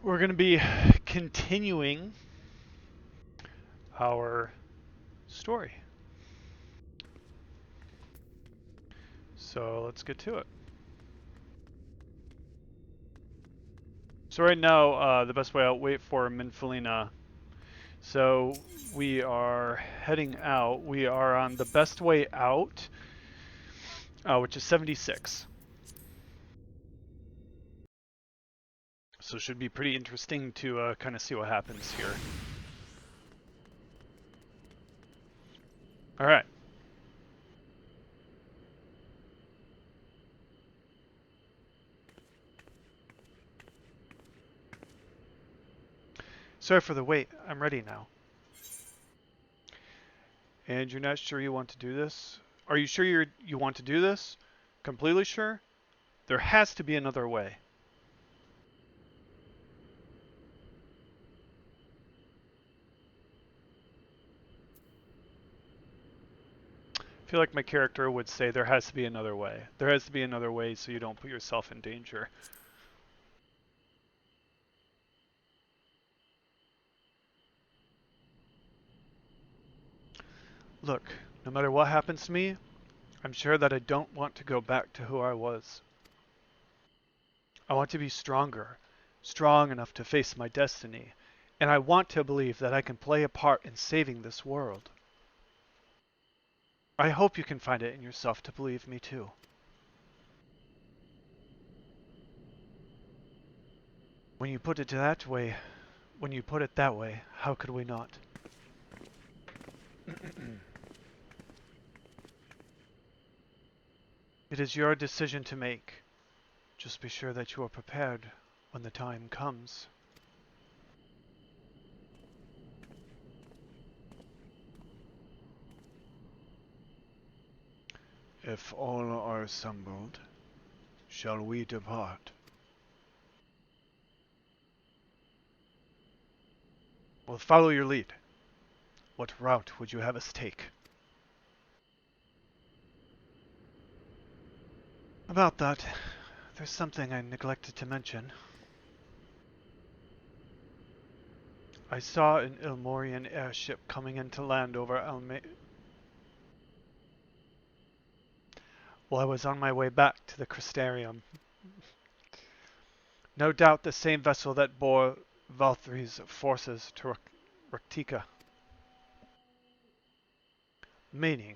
We're going to be continuing our story. So let's get to it. So right now, the best way out, wait for Minfelina. So we are heading out. We are on the best way out, which is 76. So it should be pretty interesting to kind of see what happens here. All right. Sorry for the wait. I'm ready now. And you're not sure you want to do this? Are you sure you want to do this? Completely sure? There has to be another way. I feel like my character would say there has to be another way. There has to be another way so you don't put yourself in danger. Look, no matter what happens to me, I'm sure that I don't want to go back to who I was. I want to be stronger, strong enough to face my destiny, and I want to believe that I can play a part in saving this world. I hope you can find it in yourself to believe me too. When you put it that way, how could we not? It is your decision to make. Just be sure that you are prepared when the time comes. If all are assembled, shall we depart? We'll follow your lead. What route would you have us take? About that, there's something I neglected to mention. I saw an Ilmorian airship coming into land over while I was on my way back to the Crystarium. No doubt the same vessel that bore Valthry's forces to Raktika. Meaning,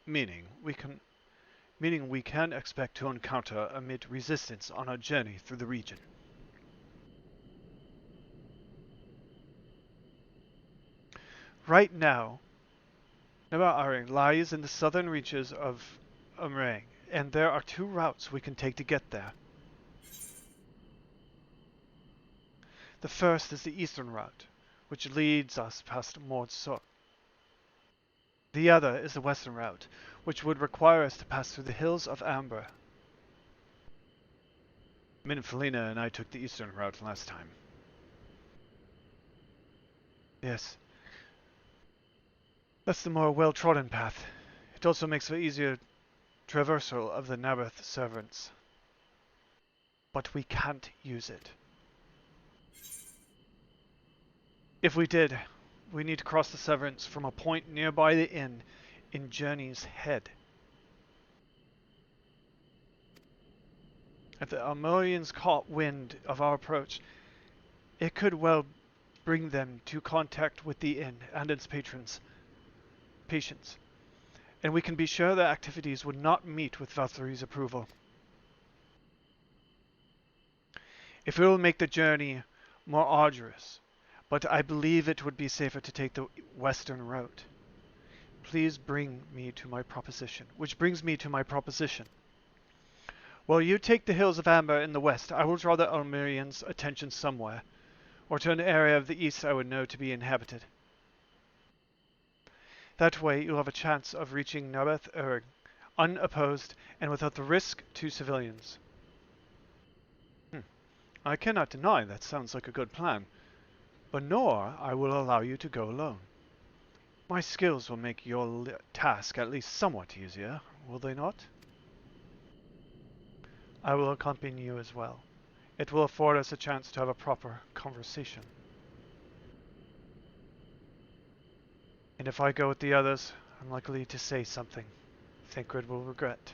meaning we can expect to encounter amid resistance on our journey through the region. Right now, Nabar lies in the southern reaches of Umrang, and there are two routes we can take to get there. The first is the eastern route, which leads us past Mordsort. The other is the western route, which would require us to pass through the hills of Amber. Minfelina and I took the eastern route last time. Yes. That's the more well-trodden path. It also makes for easier traversal of the Nabath servants. But we can't use it. If we did, we need to cross the Severance from a point nearby the inn in Journey's Head. If the Almorians caught wind of our approach, it could well bring them to contact with the inn and its patients, and we can be sure their activities would not meet with Valthry's approval. It will make the journey more arduous, but I believe it would be safer to take the western route. Please bring me to my proposition. Which brings me to my proposition. While you take the hills of Amber in the west, I will draw the Almorians' attention somewhere, or to an area of the east I would know to be inhabited. That way you'll have a chance of reaching Nabath Erg, unopposed and without the risk to civilians. I cannot deny that sounds like a good plan, but nor I will allow you to go alone. My skills will make your task at least somewhat easier, will they not? I will accompany you as well. It will afford us a chance to have a proper conversation. And if I go with the others, I'm likely to say something Thancred will regret.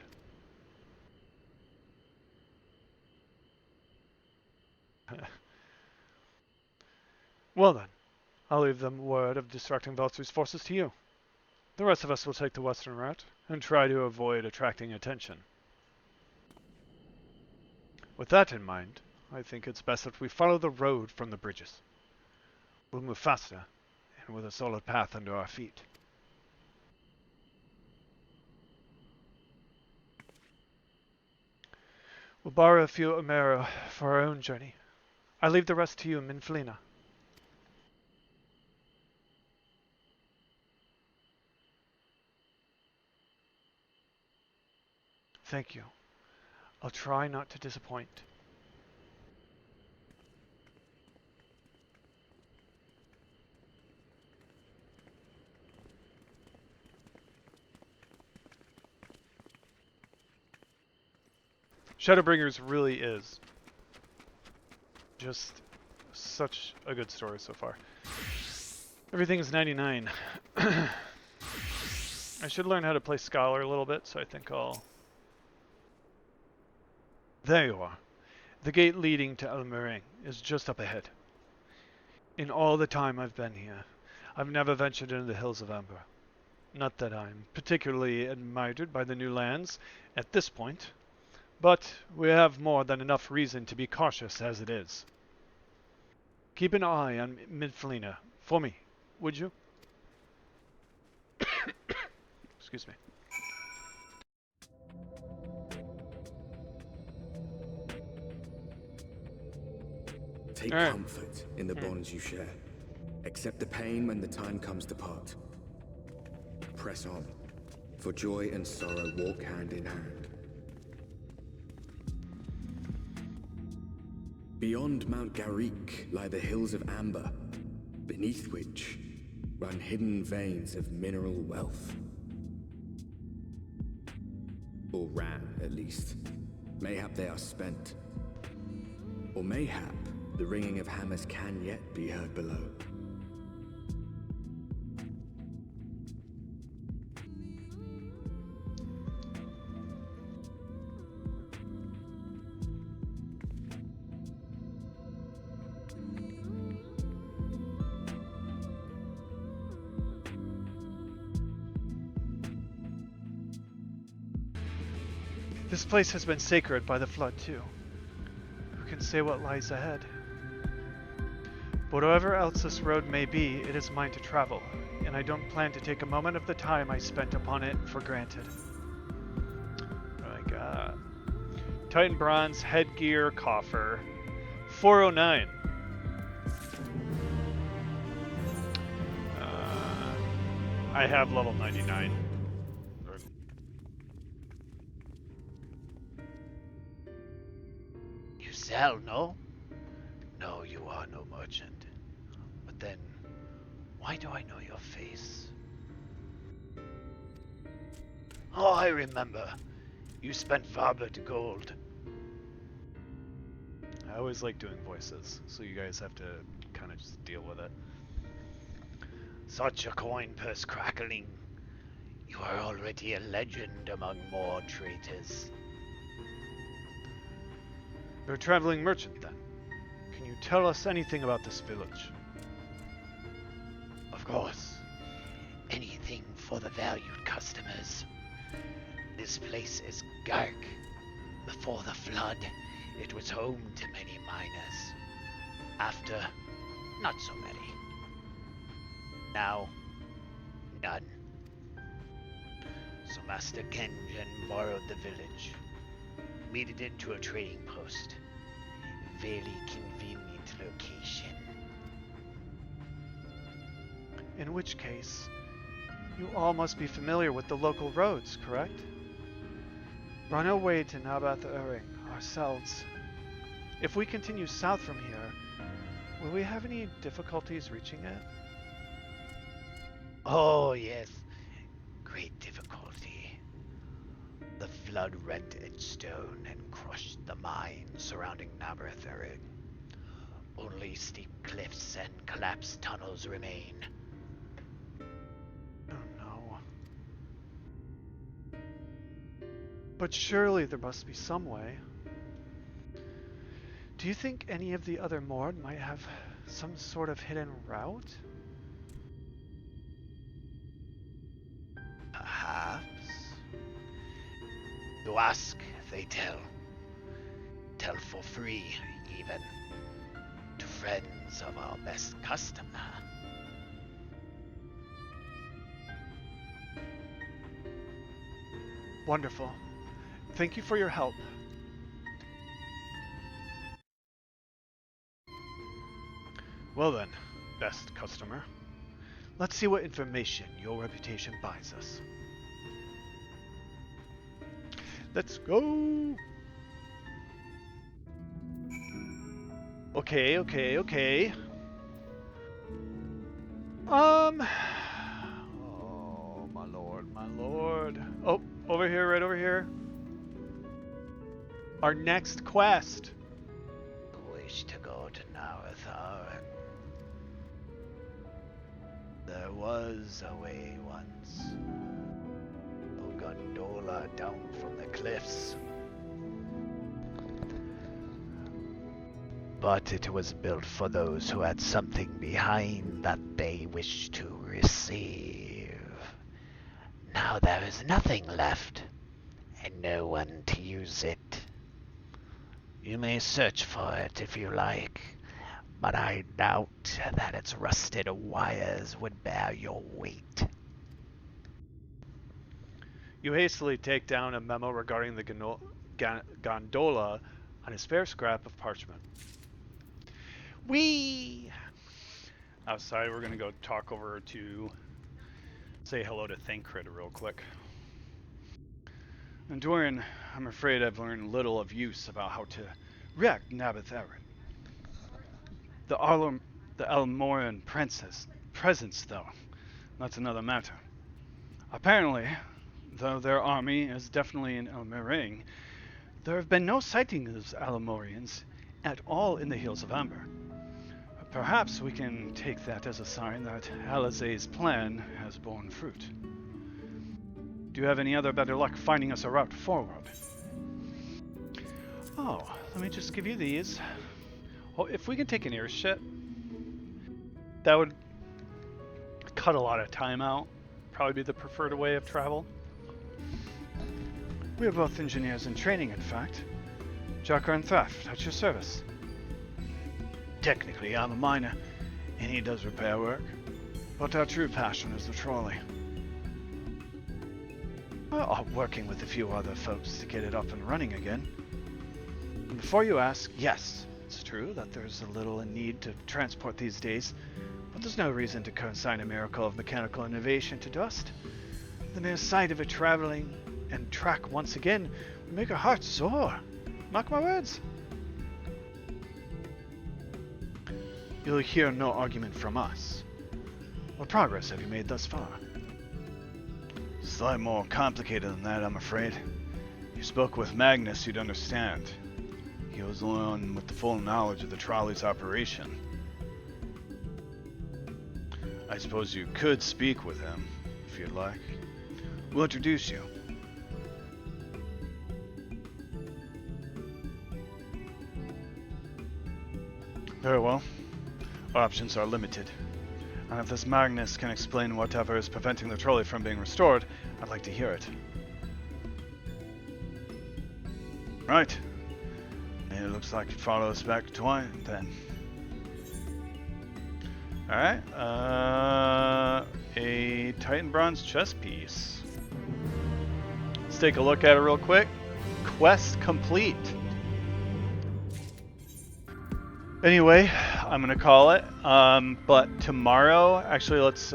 Well then, I'll leave the word of distracting Valtru's forces to you. The rest of us will take the western route and try to avoid attracting attention. With that in mind, I think it's best that we follow the road from the bridges. We'll move faster, and with a solid path under our feet. We'll borrow a few Amero for our own journey. I leave the rest to you, Minflina. Thank you. I'll try not to disappoint. Shadowbringers really is just such a good story so far. Everything's 99. I should learn how to play Scholar a little bit, so I think I'll... There you are. The gate leading to Elmering is just up ahead. In all the time I've been here, I've never ventured into the Hills of Amber. Not that I'm particularly admired by the new lands at this point, but we have more than enough reason to be cautious as it is. Keep an eye on Minflina for me, would you? Excuse me. Take comfort in the bonds you share. Accept the pain when the time comes to part. Press on, for joy and sorrow walk hand in hand. Beyond Mount Garrick lie the Hills of Amber, beneath which run hidden veins of mineral wealth. Or ran, at least. Mayhap they are spent. Or mayhap the ringing of hammers can yet be heard below. This place has been sacred by the flood, too. Who can say what lies ahead? But whatever else this road may be, it is mine to travel, and I don't plan to take a moment of the time I spent upon it for granted. What do I got? Titan Bronze, Headgear, Coffer. 409. I have level 99. You sell, no? No, you are no merchant. But then, why do I know your face? Oh, I remember. You spent Varbert gold. I always like doing voices, so you guys have to kind of just deal with it. Such a coin purse crackling. You are already a legend among more traitors. You're a traveling merchant, then. Can you tell us anything about this village? Of course. Anything for the valued customers. This place is Gark. Before the flood, it was home to many miners. After, not so many. Now, none. So Master Genjen borrowed the village, made it into a trading post. Very convenient location. In which case, you all must be familiar with the local roads, correct? We're on our way to Nabath Uring ourselves. If we continue south from here, will we have any difficulties reaching it? Oh yes, great difficulty. The flood rent its stone and crushed the mine surrounding Nabarthurin. Only steep cliffs and collapsed tunnels remain. Oh no. But surely there must be some way. Do you think any of the other Mord might have some sort of hidden route? Perhaps. You ask, they tell. Tell for free, even. To friends of our best customer. Wonderful. Thank you for your help. Well then, best customer. Let's see what information your reputation buys us. Let's go! Okay. Oh, my lord. Oh, over here, right over here. Our next quest. Wish to go to Nabarthurin. There was a way once. A gondola down from the cliffs. But it was built for those who had something behind that they wished to receive. Now there is nothing left, and no one to use it. You may search for it if you like, but I doubt that its rusted wires would bear your weight. You hastily take down a memo regarding the gondola on a spare scrap of parchment. Whee! Outside, we're going to go talk over to say hello to Thancred real quick. And Dorian, I'm afraid I've learned little of use about how to wreck Nabarthurin. The Almoran presence, though, that's another matter. Apparently, though their army is definitely in Elmerang, there have been no sightings of Almorians at all in the Hills of Amber. Perhaps we can take that as a sign that Alizé's plan has borne fruit. Do you have any other better luck finding us a route forward? Oh, let me just give you these. Well, if we can take an airship, that would cut a lot of time out. Probably be the preferred way of travel. We are both engineers in training, in fact. Jocker and Theft, at your service. Technically, I'm a miner, and he does repair work. But our true passion is the trolley. We're working with a few other folks to get it up and running again. And before you ask, yes, it's true that there's a little need to transport these days, but there's no reason to consign a miracle of mechanical innovation to dust. The mere sight of it traveling and track once again would make our hearts soar. Mark my words. You'll hear no argument from us. What progress have you made thus far? Slightly more complicated than that, I'm afraid. You spoke with Magnus, you'd understand. He was the one with the full knowledge of the trolley's operation. I suppose you could speak with him, if you'd like. We'll introduce you. Very well. Our options are limited. And if this Magnus can explain whatever is preventing the trolley from being restored, I'd like to hear it. Right. It looks like you'd follow us back to Twine, then. Alright, a Titan Bronze chess piece. Let's take a look at it real quick. Quest complete. Anyway, I'm gonna call it. But tomorrow, actually, let's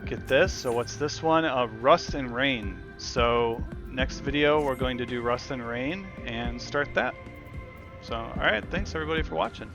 get this. So what's this one? Rust and Rain. So next video, we're going to do Rust and Rain and start that. So, alright, thanks everybody for watching.